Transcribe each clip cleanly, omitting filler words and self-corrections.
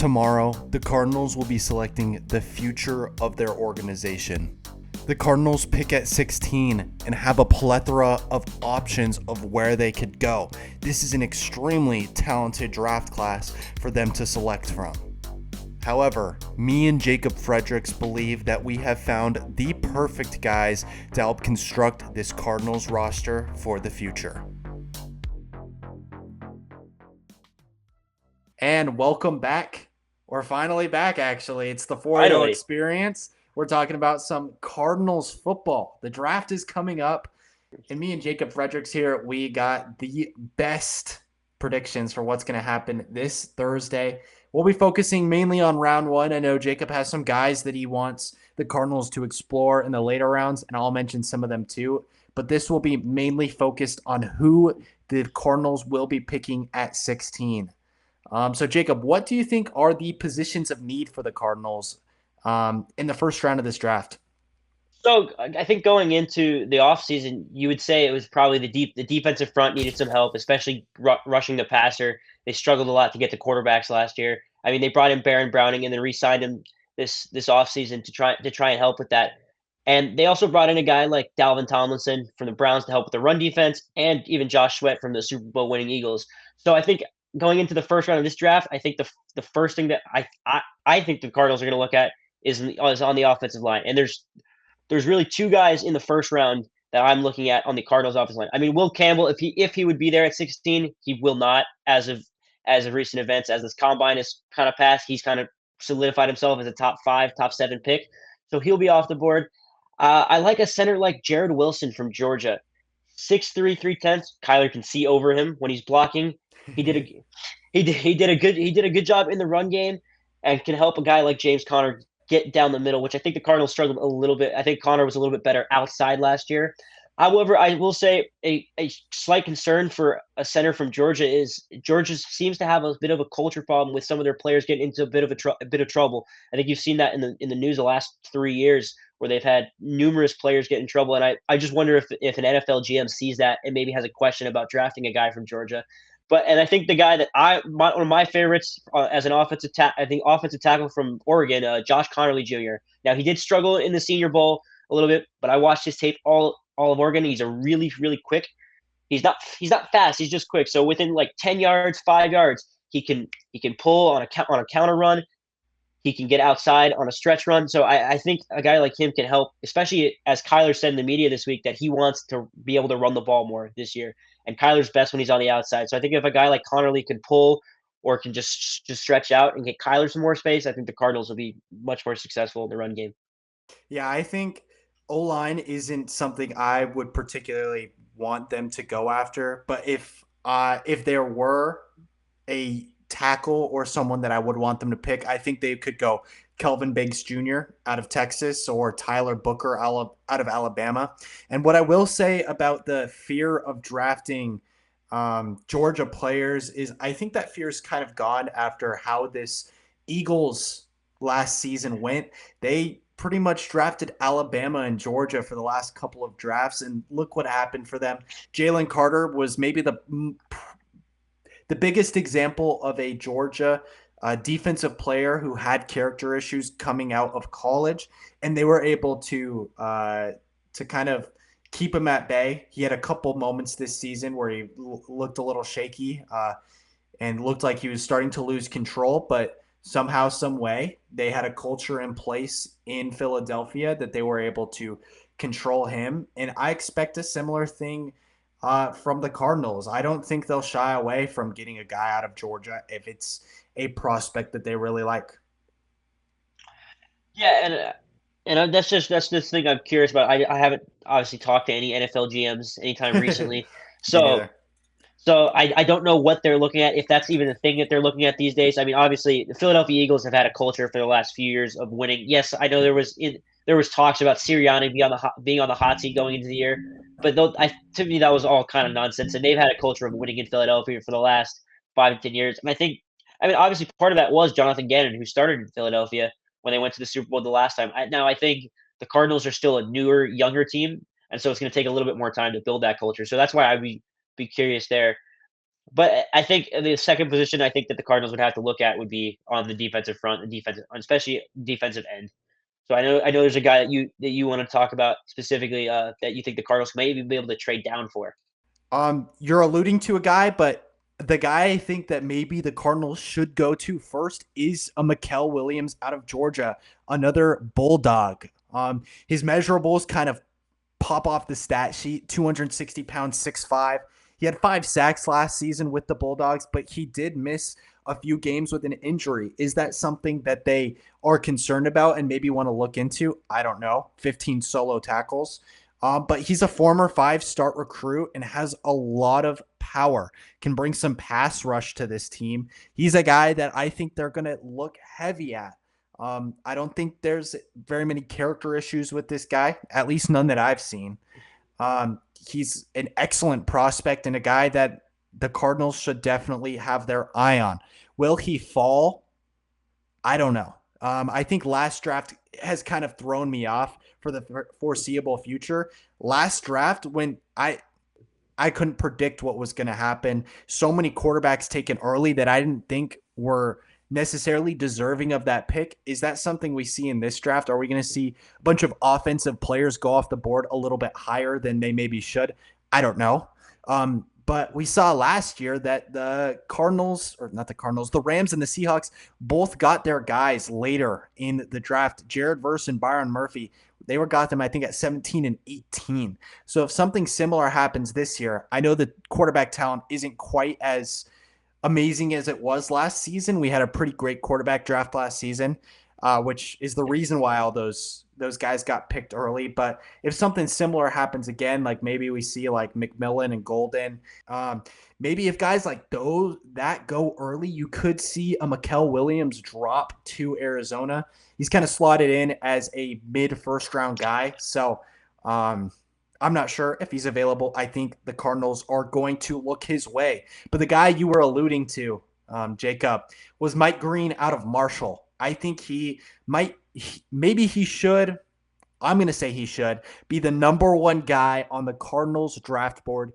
Tomorrow, the Cardinals will be selecting the future of their organization. The Cardinals pick at 16 and have a plethora of options of where they could go. This is an extremely talented draft class for them to select from. However, me and Jacob Fredericks believe that we have found the perfect guys to help construct this Cardinals roster for the future. And welcome back. We're finally back, actually. It's the 4-0 experience. We're talking about some Cardinals football. The draft is coming up, and me and Jacob Fredericks here, we got the best predictions for what's going to happen this Thursday. We'll be focusing mainly on round one. I know Jacob has some guys that he wants the Cardinals to explore in the later rounds, and I'll mention some of them too. But this will be mainly focused on who the Cardinals will be picking at 16. So, Jacob, what do you think are the positions of need for the Cardinals in the first round of this draft? So I think going into the offseason, you would say it was probably the defensive front needed some help, especially rushing the passer. They struggled a lot to get the quarterbacks last year. I mean, they brought in Baron Browning and then re-signed him this offseason to try and help with that. And they also brought in a guy like Dalvin Tomlinson from the Browns to help with the run defense, and even Josh Sweat from the Super Bowl winning Eagles. So I think going into the first round of this draft, I think the first thing that I think the Cardinals are going to look at is on the offensive line, and there's really two guys in the first round that I'm looking at on the Cardinals offensive line. I mean, Will Campbell, if he would be there at 16, he will not as of recent events. As this combine is kind of passed, he's kind of solidified himself as a top 5, top 7 pick. So he'll be off the board. I like a center like Jared Wilson from Georgia. 6'3", 310. Kyler can see over him when he's blocking. He did a he did a good job in the run game and can help a guy like James Conner get down the middle, which I think the Cardinals struggled a little bit. I think Connor was a little bit better outside last year. However, I will say a slight concern for a center from Georgia is Georgia seems to have a bit of a culture problem with some of their players getting into a bit of trouble. I think you've seen that in the news the last 3 years where they've had numerous players get in trouble. And I just wonder if an NFL GM sees that and maybe has a question about drafting a guy from Georgia. And I think the guy that one of my favorites as an offensive tackle from Oregon, Josh Connerly Jr. Now he did struggle in the Senior Bowl a little bit, but I watched his tape all of Oregon. He's a really quick. He's not fast. He's just quick. So within like 10 yards, 5 yards, he can pull on a counter run. He can get outside on a stretch run. So I think a guy like him can help, especially as Kyler said in the media this week that he wants to be able to run the ball more this year. And Kyler's best when he's on the outside. So I think if a guy like Connerly can pull or can just stretch out and get Kyler some more space, I think the Cardinals will be much more successful in the run game. Yeah, I think O-line isn't something I would particularly want them to go after. But if there were a tackle or someone that I would want them to pick, I think they could go Kelvin Banks Jr. out of Texas or Tyler Booker out of Alabama. And what I will say about the fear of drafting Georgia players is I think that fear is kind of gone after how this Eagles last season went. They pretty much drafted Alabama and Georgia for the last couple of drafts, and look what happened for them. Jalen Carter was maybe the biggest example of a Georgia defensive player who had character issues coming out of college, and they were able to kind of keep him at bay. He had a couple moments this season where he looked a little shaky and looked like he was starting to lose control, but somehow, some way, they had a culture in place in Philadelphia that they were able to control him, and I expect a similar thing from the Cardinals. I don't think they'll shy away from getting a guy out of Georgia if it's a prospect that they really like. Yeah, and that's the thing I'm curious about. I haven't obviously talked to any NFL GMs anytime recently, Me so neither. I don't know what they're looking at, if that's even a thing that they're looking at these days. I mean, obviously, the Philadelphia Eagles have had a culture for the last few years of winning. Yes, I know there was talks about Sirianni being on the hot seat going into the year, but to me that was all kind of nonsense. And they've had a culture of winning in Philadelphia for the last 5 to 10 years. And I mean, obviously, part of that was Jonathan Gannon, who started in Philadelphia when they went to the Super Bowl the last time. Now, I think the Cardinals are still a newer, younger team, and so it's going to take a little bit more time to build that culture. So that's why I'd be curious there. But I think the second position I think that the Cardinals would have to look at would be on the defensive front, the defensive, especially defensive end. So I know there's a guy that you want to talk about specifically that you think the Cardinals may even be able to trade down for. You're alluding to a guy, but the guy I think that maybe the Cardinals should go to first is a Mikael Williams out of Georgia, another bulldog. His measurables kind of pop off the stat sheet: 260 pounds, 6'5". He had 5 sacks last season with the Bulldogs, but he did miss a few games with an injury. Is that something that they are concerned about and maybe want to look into? I don't know. 15 solo tackles. But he's a former 5-star recruit and has a lot of power, can bring some pass rush to this team. He's a guy that I think they're going to look heavy at. I don't think there's very many character issues with this guy, at least none that I've seen. He's an excellent prospect and a guy that the Cardinals should definitely have their eye on. Will he fall? I don't know. I think last draft has kind of thrown me off for the foreseeable future. Last draft, when I couldn't predict what was going to happen. So many quarterbacks taken early that I didn't think were necessarily deserving of that pick. Is that something we see in this draft? Are we going to see a bunch of offensive players go off the board a little bit higher than they maybe should? I don't know. But we saw last year that the Cardinals, or not the Cardinals, the Rams and the Seahawks both got their guys later in the draft. Jared Verse and Byron Murphy, they got them, I think, at 17 and 18. So if something similar happens this year, I know the quarterback talent isn't quite as amazing as it was last season. We had a pretty great quarterback draft last season, which is the reason why all those guys got picked early. But if something similar happens again, like maybe we see like McMillan and Golden, um, maybe if guys like those that go early, you could see a Mikael Williams drop to Arizona. He's kind of slotted in as a mid first round guy. So I'm not sure if he's available. I think the Cardinals are going to look his way. But the guy you were alluding to, Jacob, was Mike Green out of Marshall. I think maybe he should. I'm going to say he should be the number one guy on the Cardinals draft board.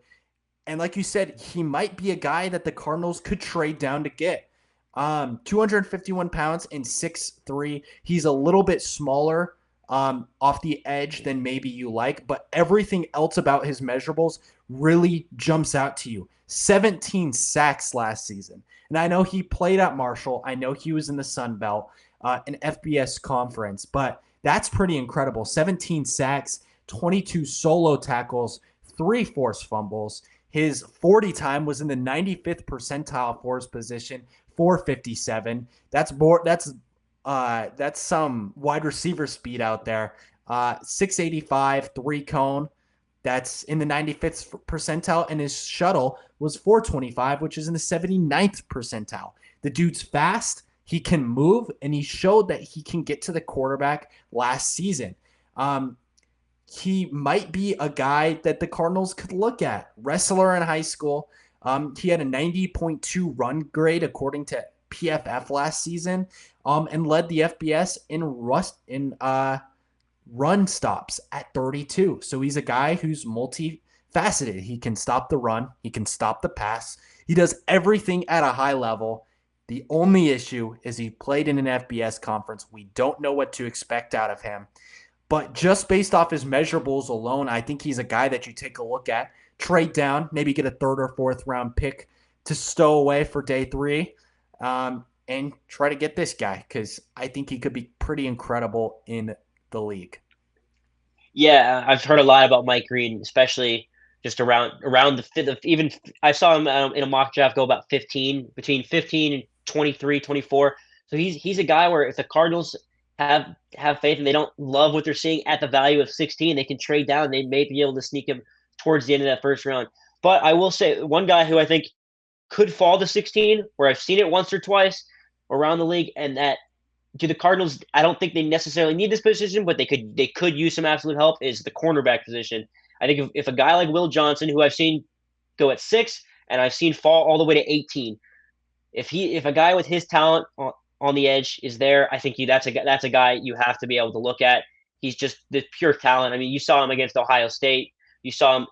And like you said, he might be a guy that the Cardinals could trade down to get. 251 pounds and 6'3". He's a little bit smaller off the edge than maybe you like, but everything else about his measurables really jumps out to you. 17 sacks last season. And I know he played at Marshall. I know he was in the Sun Belt, an FBS conference, but that's pretty incredible. 17 sacks, 22 solo tackles, 3 forced fumbles. His 40 time was in the 95th percentile for his position, 457. That's some wide receiver speed out there. 685, 3 cone. That's in the 95th percentile, and his shuttle was 425, which is in the 79th percentile. The dude's fast, he can move, and he showed that he can get to the quarterback last season. He might be a guy that the Cardinals could look at. Wrestler in high school. He had a 90.2 run grade according to PFF last season, and led the FBS in run stops at 32. So he's a guy who's multifaceted. He can stop the run. He can stop the pass. He does everything at a high level. The only issue is he played in an FBS conference. We don't know what to expect out of him. But just based off his measurables alone, I think he's a guy that you take a look at, trade down, maybe get a third or fourth round pick to stow away for day 3, and try to get this guy because I think he could be pretty incredible in the league. Yeah, I've heard a lot about Mike Green, especially just around even I saw him in a mock draft go about 15 between 15 and 23, 24. So he's a guy where if the Cardinals have faith and they don't love what they're seeing at the value of 16, they can trade down. They may be able to sneak him towards the end of that first round. But I will say one guy who I think could fall to 16, where I've seen it once or twice around the league, and that to the Cardinals, I don't think they necessarily need this position, but they could use some absolute help. Is the cornerback position? I think if a guy like Will Johnson, who I've seen go at 6, and I've seen fall all the way to 18, if a guy with his talent on the edge is there, I think that's a guy you have to be able to look at. He's just the pure talent. I mean, you saw him against Ohio State. You saw him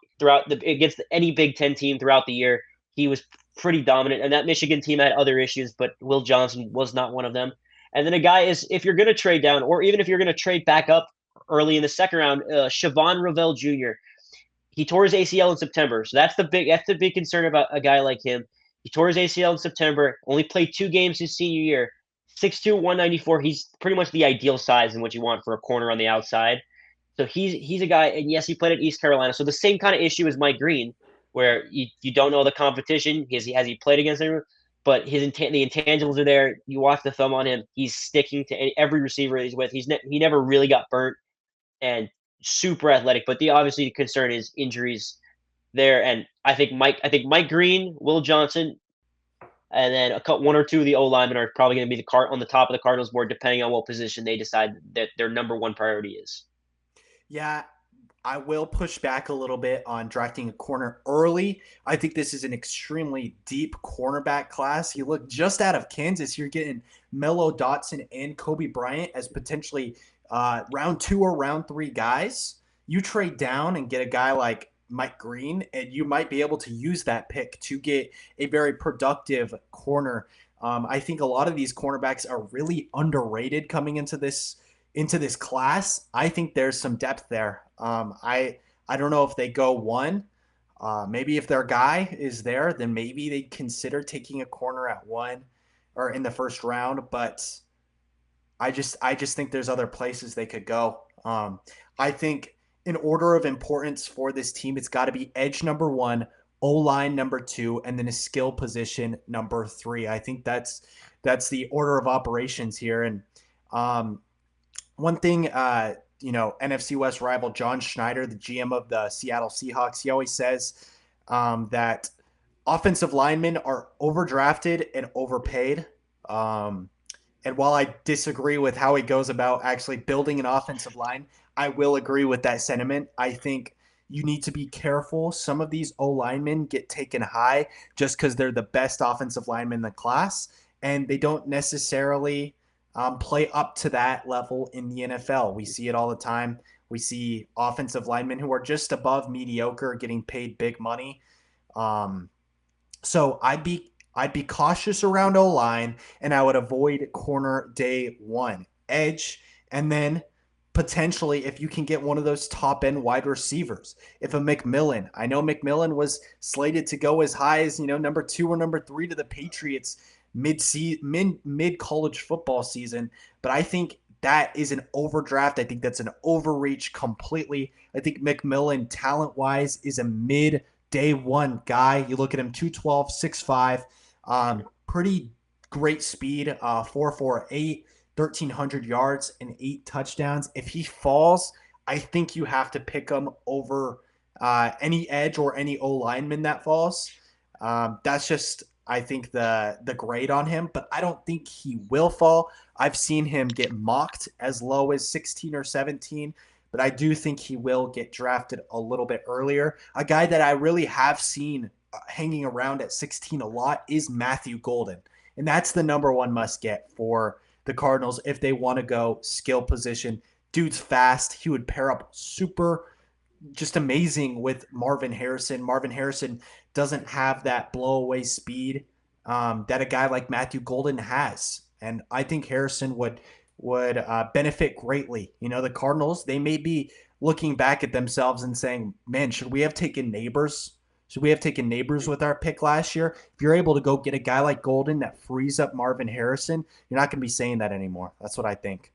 against any Big Ten team throughout the year. He was pretty dominant. And that Michigan team had other issues, but Will Johnson was not one of them. And then a guy is, if you're going to trade down, or even if you're going to trade back up early in the second round, Siobhan Ravel Jr. He tore his ACL in September, so that's the big concern about a guy like him. He tore his ACL in September, only played 2 games his senior year. 6'2", 194. He's pretty much the ideal size and what you want for a corner on the outside. So he's a guy, and yes, he played at East Carolina. So the same kind of issue as Mike Green, where you don't know the competition. Has he played against anyone? But the intangibles are there. You watch the film on him. He's sticking to every receiver he's with. He never really got burnt, and super athletic. But the concern is injuries there. And I think Mike Green, Will Johnson, and then one or two of the O linemen are probably going to be on the top of the Cardinals board, depending on what position they decide that their number one priority is. Yeah, I will push back a little bit on drafting a corner early. I think this is an extremely deep cornerback class. You look just out of Kansas, you're getting Mello Dotson and Kobe Bryant as potentially round 2 or round 3 guys. You trade down and get a guy like Mike Green, and you might be able to use that pick to get a very productive corner. I think a lot of these cornerbacks are really underrated coming into this class. I think there's some depth there. I don't know if they go one. Maybe if their guy is there, then maybe they consider taking a corner at 1 or in the first round. But I just think there's other places they could go. I think in order of importance for this team, it's got to be edge number 1, O line number 2, and then a skill position number 3. I think that's the order of operations here. And one thing, NFC West rival John Schneider, the GM of the Seattle Seahawks, he always says that offensive linemen are overdrafted and overpaid. And while I disagree with how he goes about actually building an offensive line, I will agree with that sentiment. I think you need to be careful. Some of these O linemen get taken high just because they're the best offensive linemen in the class, and they don't necessarily play up to that level in the NFL. We see it all the time. We see offensive linemen who are just above mediocre getting paid big money. So I'd be cautious around O line, and I would avoid corner day 1, edge, and then potentially if you can get one of those top end wide receivers. If a McMillan, I know McMillan was slated to go as high as number 2 or number 3 to the Patriots mid college football season, but I think that is an overdraft. I think that's an overreach completely. I think McMillan talent wise is a mid day 1 guy. You look at him, 212, 6'5", pretty great speed, 4.48, 1,300 yards and 8 touchdowns. If he falls, I think you have to pick him over any edge or any O lineman that falls. That's just, I think, the grade on him, but I don't think he will fall. I've seen him get mocked as low as 16 or 17, but I do think he will get drafted a little bit earlier. A guy that I really have seen hanging around at 16 a lot is Matthew Golden, and that's the number 1 must get for the Cardinals if they want to go skill position. Dude's fast. He would pair up super just amazing with Marvin Harrison. Marvin Harrison doesn't have that blow away speed that a guy like Matthew Golden has, and I think Harrison would benefit greatly. The Cardinals, they may be looking back at themselves and saying, "Man, should we have taken Neighbors? Should we have taken Neighbors with our pick last year?" If you're able to go get a guy like Golden that frees up Marvin Harrison, you're not going to be saying that anymore. That's what I think.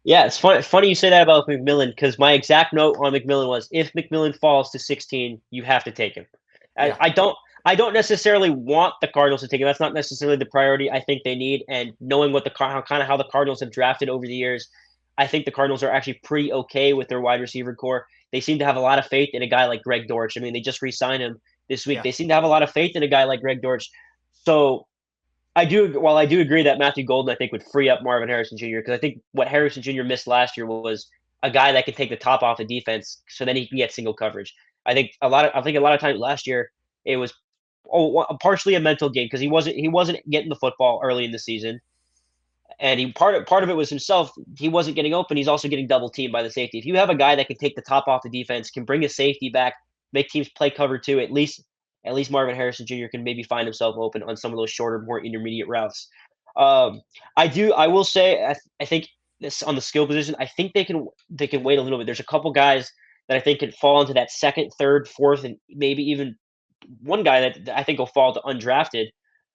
Yeah, it's funny you say that about McMillan, because my exact note on McMillan was, if McMillan falls to 16, you have to take him. I, Yeah, I don't I don't necessarily want the Cardinals to take him. That's not necessarily the priority I think they need. And knowing what how the Cardinals have drafted over the years, I think the Cardinals are actually pretty okay with their wide receiver core. They seem to have a lot of faith in a guy like Greg Dortch. I mean, they just re-signed him this week. yeah, They seem to have a lot of faith in a guy like Greg Dortch. So while I do agree that Matthew Golden, I think, would free up Marvin Harrison Jr., because I think what Harrison Jr. missed last year was a guy that could take the top off the defense, so then he can get single coverage. I think a lot of times last year it was partially a mental game, because he wasn't getting the football early in the season, and part of it was himself. He wasn't getting open. He's also getting double teamed by the safety. If you have a guy that can take the top off the defense, can bring a safety back, make teams play cover 2 at least, at least Marvin Harrison Jr. can maybe find himself open on some of those shorter, more intermediate routes. I will say, I think this on the skill position, I think they can wait a little bit. There's a couple guys that I think can fall into that second, third, fourth, and maybe even one guy that I think will fall to undrafted.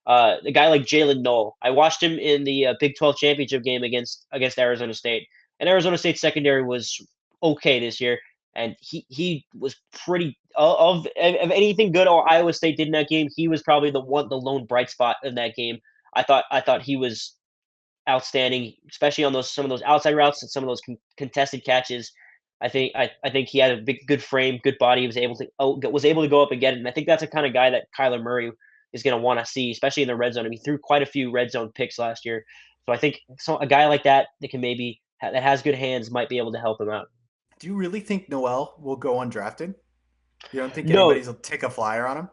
A guy like Jalen Noel. I watched him in the Big 12 championship game against Arizona State, and Arizona State secondary was okay this year, and he was pretty of anything good or Iowa State did in that game. He was probably the lone bright spot in that game. I thought he was outstanding, especially on those some of those outside routes and some of those contested catches. I think he had a good frame, good body. He was able to go up and get it, and I think that's the kind of guy that Kyler Murray is going to want to see, especially in the red zone. I mean, he threw quite a few red zone picks last year, so I think a guy like that that can maybe that has good hands might be able to help him out. Do you really think Noel will go undrafted? You don't think No, anybody's will take a flyer on him?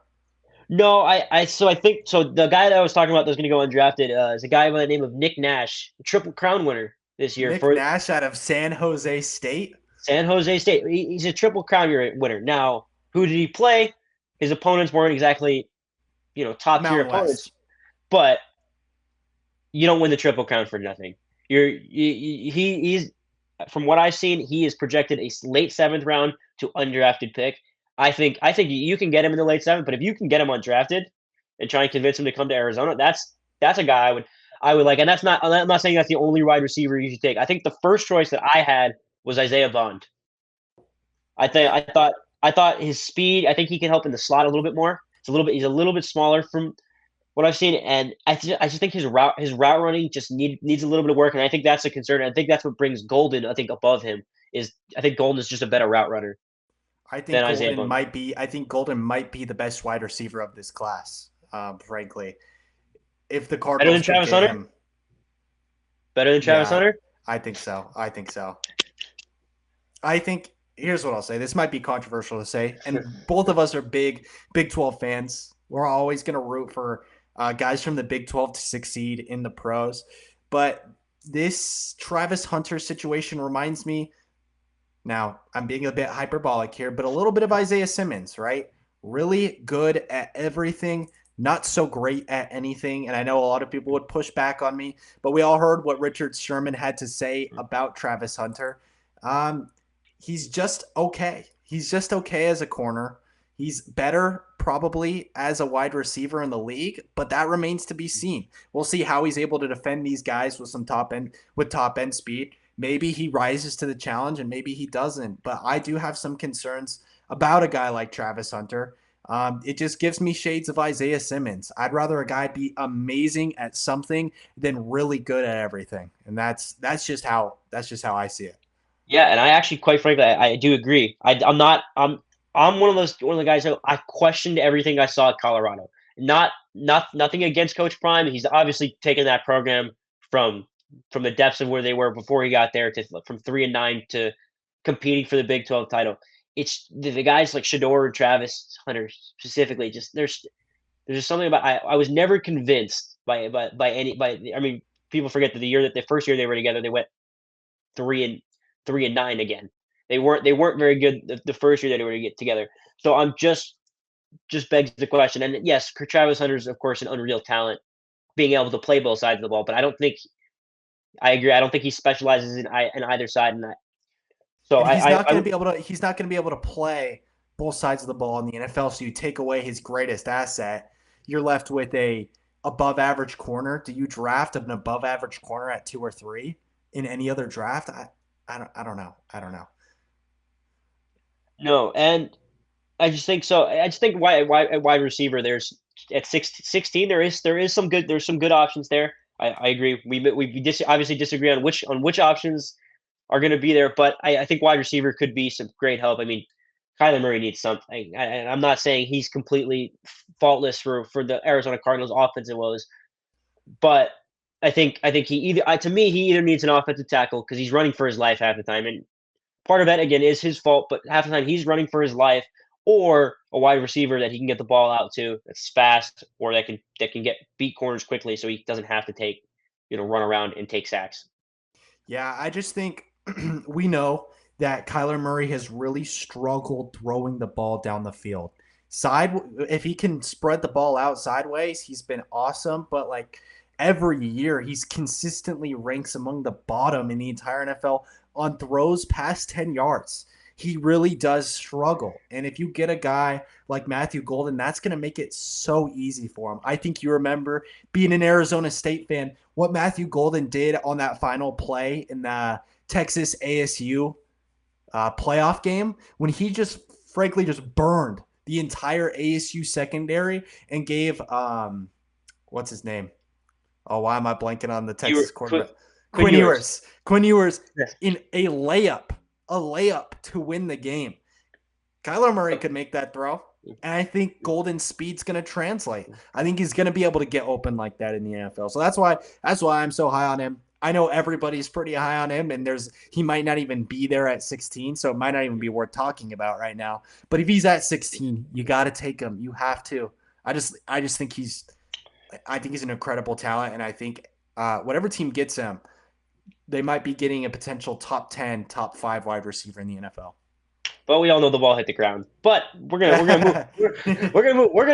no, I think so. The guy that I was talking about that's going to go undrafted is a guy by the name of Nick Nash, Triple Crown winner this year Nick for Nash out of San Jose State, San Jose State. He's a Triple Crown winner. Now, who did he play? His opponents weren't exactly top tier Mountain opponents, West. but you don't win the Triple Crown for nothing. He's from what I've seen, he is projected a late seventh round to undrafted pick. I think you can get him in the late seventh, but if you can get him undrafted and try and convince him to come to Arizona, that's a guy I would like. And that's not I'm not saying that's the only wide receiver you should take. I think the first choice that I had was Isaiah Bond. I thought his speed. I think he can help in the slot a little bit more. He's a little bit smaller from what I've seen, and I just think his route running just needs a little bit of work, and I think that's a concern. I think that's what brings Golden I think above him is I think Golden is just a better route runner than Isaiah Bond. I think Golden might be the best wide receiver of this class. Frankly, if the Better than Cardinals could Travis get Hunter. him, Better than Travis yeah, Hunter. I think so. I think so. I think here's what I'll say. This might be controversial to say, and both of us are big Big 12 fans. We're always going to root for guys from the Big 12 to succeed in the pros. But this Travis Hunter situation reminds me. Now, I'm being a bit hyperbolic here, but a little bit of Isaiah Simmons, right? Really good at everything, not so great at anything. And I know a lot of people would push back on me, but we all heard what Richard Sherman had to say about Travis Hunter. Um, he's just okay. He's just okay as a corner. He's better probably as a wide receiver in the league, but that remains to be seen. We'll see how he's able to defend these guys with some top end speed. Maybe he rises to the challenge and maybe he doesn't. But I do have some concerns about a guy like Travis Hunter. It just gives me shades of Isaiah Simmons. I'd rather a guy be amazing at something than really good at everything, and that's just how I see it. Yeah, and I actually, quite frankly, I do agree. I'm not. I'm one of the guys who I questioned everything I saw at Colorado. Nothing against Coach Prime. He's obviously taken that program from from the depths of where they were before he got there to from 3-9 to competing for the Big 12 title. It's the guys like Shador and Travis Hunter specifically. Just there's just something about I was never convinced by I mean people forget that the first year they were together they went 3-9 again. They weren't very good the first year that they were to get together. So I'm just begs the question. And yes, Travis Hunter is of course an unreal talent, being able to play both sides of the ball. But I agree. I don't think he specializes in either side. And so And he's not I going to be able to play both sides of the ball in the NFL. So you take away his greatest asset, you're left with a above average corner. Do you draft an above average corner at 2 or 3 in any other draft? I don't know. I don't know. no, and I just think so. I just think wide receiver. There's at 16 there's some good options there. I agree. Obviously disagree on which options are going to be there, but I think wide receiver could be some great help. I mean, Kyler Murray needs something. I'm not saying he's completely faultless for the Arizona Cardinals offensive woes, but I think to me he either needs an offensive tackle because he's running for his life half the time, and part of that again is his fault, but half the time he's running for his life, or a wide receiver that he can get the ball out to that's fast or that can get beat corners quickly, so he doesn't have to run around and take sacks. Yeah, I just think we know that Kyler Murray has really struggled throwing the ball down the field. if he can spread the ball out sideways, he's been awesome. But like every year, he's consistently ranks among the bottom in the entire NFL on throws past 10 yards. He really does struggle. And if you get a guy like Matthew Golden, that's going to make it so easy for him. I think you remember being an Arizona State fan, what Matthew Golden did on that final play in the Texas ASU playoff game when he just frankly just burned the entire ASU secondary and gave what's his name? Oh, why am I blanking on the You were Texas quarterback? Quinn Quinn Ewers. Ewers. Quinn Ewers Yes. in a layup to win the game. Kyler Murray could make that throw. And I think Golden's speed's going to translate. I think he's going to be able to get open like that in the NFL. So that's why I'm so high on him. I know everybody's pretty high on him, and he might not even be there at 16, so it might not even be worth talking about right now. But if he's at 16, you got to take him. You have to. I just think he's an incredible talent, and I think whatever team gets him, they might be getting a potential top 10, top 5 wide receiver in the NFL. But we all know the ball hit the ground. But we're gonna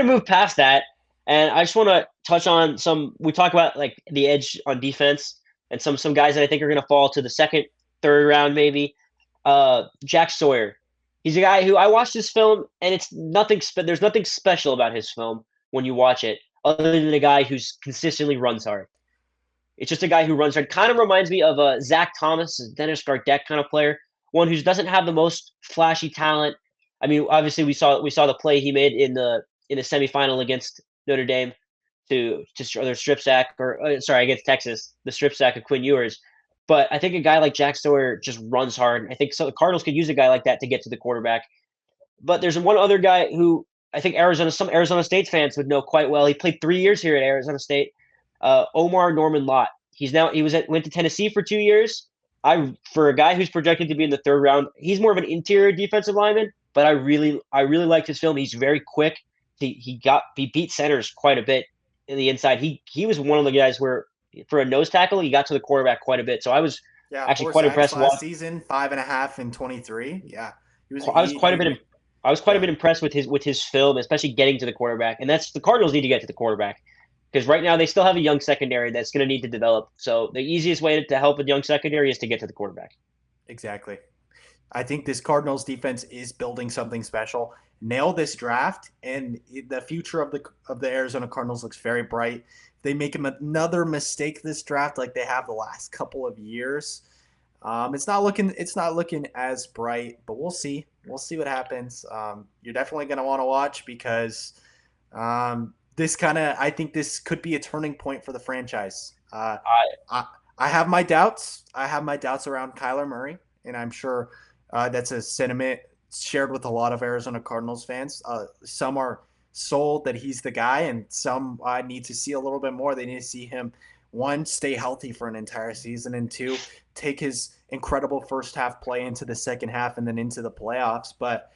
move past that. And I just want to touch on some. We talk about like the edge on defense and some guys that I think are gonna fall to the second, third round maybe. Jack Sawyer. He's a guy who I watched his film, and it's nothing. There's nothing special about his film when you watch it, other than a guy who's consistently runs hard. It's just a guy who runs hard. Kind of reminds me of Zach Thomas, Dennis Gardeck kind of player. One who doesn't have the most flashy talent. I mean, obviously we saw the play he made in the semifinal against Notre Dame to their strip sack, or sorry, against Texas, the strip sack of Quinn Ewers. But I think a guy like Jack Sawyer just runs hard. I think the Cardinals could use a guy like that to get to the quarterback. But there's one other guy who I think some Arizona State fans would know quite well. He played 3 years here at Arizona State. Omar Norman Lott. Went to Tennessee for 2 years. For a guy who's projected to be in the third round, he's more of an interior defensive lineman, but I really liked his film. He's very quick. He beat centers quite a bit in the inside. He was one of the guys where for a nose tackle, he got to the quarterback quite a bit. So I was actually 4 quite sacks impressed. last season, 5.5 in 23. Yeah, I was quite a bit impressed with his film, especially getting to the quarterback. And that's the Cardinals need to get to the quarterback because right now they still have a young secondary that's going to need to develop. So the easiest way to help a young secondary is to get to the quarterback. Exactly. I think this Cardinals defense is building something special. Nail this draft, and the future of the Arizona Cardinals looks very bright. If they make another mistake this draft, like they have the last couple of years, it's not looking as bright. But we'll see. We'll see what happens. You're definitely going to want to watch because I think this could be a turning point for the franchise. I have my doubts. I have my doubts around Kyler Murray, and I'm sure that's a sentiment shared with a lot of Arizona Cardinals fans. Some are sold that he's the guy, and some need to see a little bit more. They need to see him, one, stay healthy for an entire season, and two, take his incredible first half play into the second half and then into the playoffs. But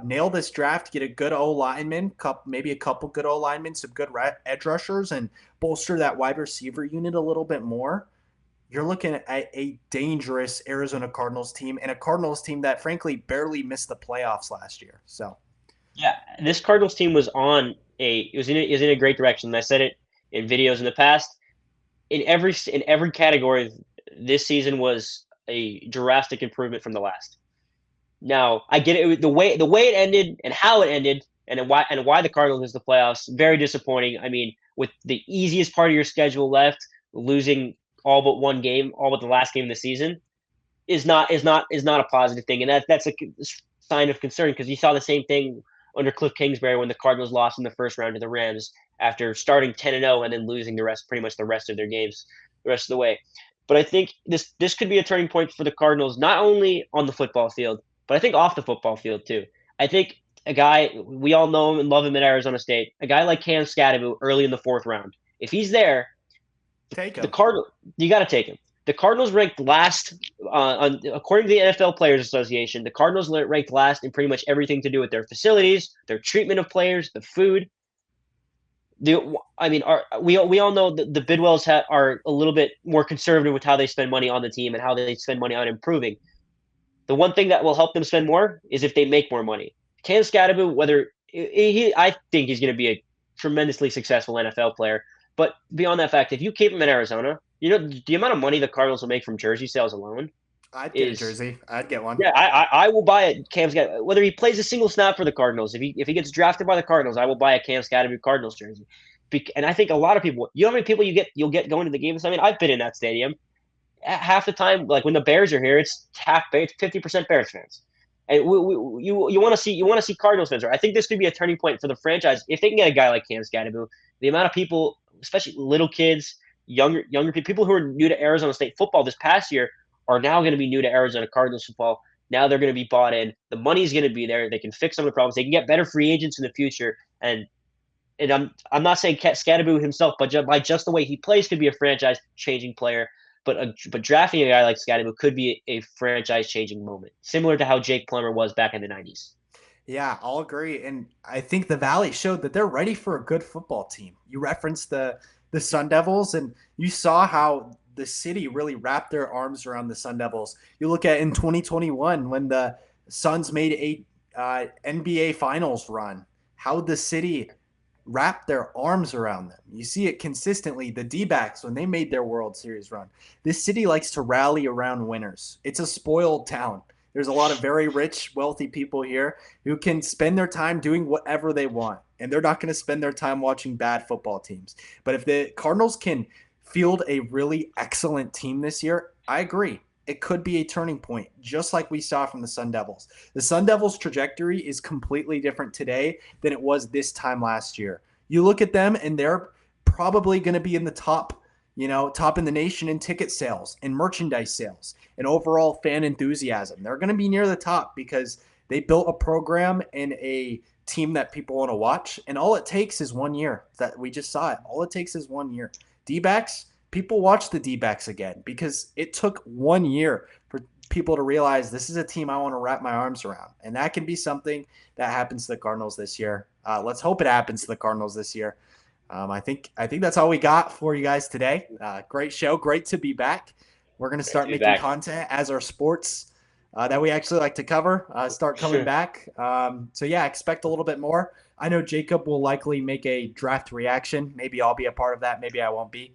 nail this draft, get a good O lineman, maybe a couple good O linemen, some good edge rushers, and bolster that wide receiver unit a little bit more. You're looking at a dangerous Arizona Cardinals team, and a Cardinals team that frankly barely missed the playoffs last year. So Yeah, this Cardinals team was in a great direction. And I said it in videos in the past. In every category, this season was a drastic improvement from the last. Now I get it, the way it ended and how it ended, and why the Cardinals missed the playoffs. Very disappointing. I mean, with the easiest part of your schedule left, losing all but one game, all but the last game of the season, is not a positive thing, and that's a sign of concern because you saw the same thing under Cliff Kingsbury when the Cardinals lost in the first round to the Rams after starting 10-0 and then losing pretty much the rest of their games the rest of the way. But I think this could be a turning point for the Cardinals, not only on the football field, but I think off the football field too. I think a guy we all know him and love him at Arizona State, a guy like Cam Scadaboo early in the fourth round. If he's there, take the him. You got to take him. The Cardinals ranked last, according to the NFL Players Association. The Cardinals ranked last in pretty much everything to do with their facilities, their treatment of players, the food. We all know that the Bidwells are a little bit more conservative with how they spend money on the team and how they spend money on improving. The one thing that will help them spend more is if they make more money. Cam Scadaboo, whether I think he's going to be a tremendously successful NFL player. But beyond that fact, if you keep him in Arizona, you know the amount of money the Cardinals will make from jersey sales alone I'd get a is jersey. I'd get one. yeah. I will buy a Cam Scott whether he plays a single snap for the Cardinals. If he gets drafted by the Cardinals, I will buy a Cam Scotty Cardinals jersey. And I think a lot of people, you know how many people you'll get going to the games. I mean, I've been in that stadium half the time. Like when the Bears are here, it's half it's 50% Bears fans. And you want to see Cardinals fans. Right? I think this could be a turning point for the franchise if they can get a guy like Cam Scatterbo. The amount of people, especially little kids, younger people who are new to Arizona State football this past year, are now going to be new to Arizona Cardinals football. Now they're going to be bought in. The money's going to be there. They can fix some of the problems. They can get better free agents in the future. And I'm not saying Scatterbo himself, but by just the way he plays, could be a franchise changing player. But drafting a guy like Scotty could be a franchise changing moment, similar to how Jake Plummer was back in the '90s. Yeah, I'll agree. And I think the Valley showed that they're ready for a good football team. You referenced the Sun Devils, and you saw how the city really wrapped their arms around the Sun Devils. You look at in 2021 when the Suns made a NBA Finals run, how the city wrapped their arms around them. You see it consistently. The D-backs, when they made their World Series run, this city likes to rally around winners. It's a spoiled town. There's a lot of very rich, wealthy people here who can spend their time doing whatever they want. And they're not going to spend their time watching bad football teams. But if the Cardinals can field a really excellent team this year, I agree. It could be a turning point, just like we saw from the Sun Devils. The Sun Devils' trajectory is completely different today than it was this time last year. You look at them, and they're probably going to be in the top, top in the nation in ticket sales and merchandise sales and overall fan enthusiasm. They're going to be near the top because they built a program and a team that people want to watch. And all it takes is 1 year. That we just saw it. All it takes is 1 year. D-backs, people watch the D-backs again because it took 1 year for people to realize this is a team I want to wrap my arms around. And that can be something that happens to the Cardinals this year. Let's hope it happens to the Cardinals this year. I think that's all we got for you guys today. Great show. Great to be back. We're going to Great start to be making back. content as our sports that we actually like to cover start coming back. So, yeah, expect a little bit more. I know Jacob will likely make a draft reaction. Maybe I'll be a part of that. Maybe I won't be.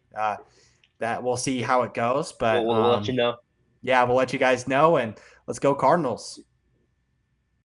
That we'll see how it goes. But We'll let you know. yeah, we'll let you guys know. And let's go Cardinals.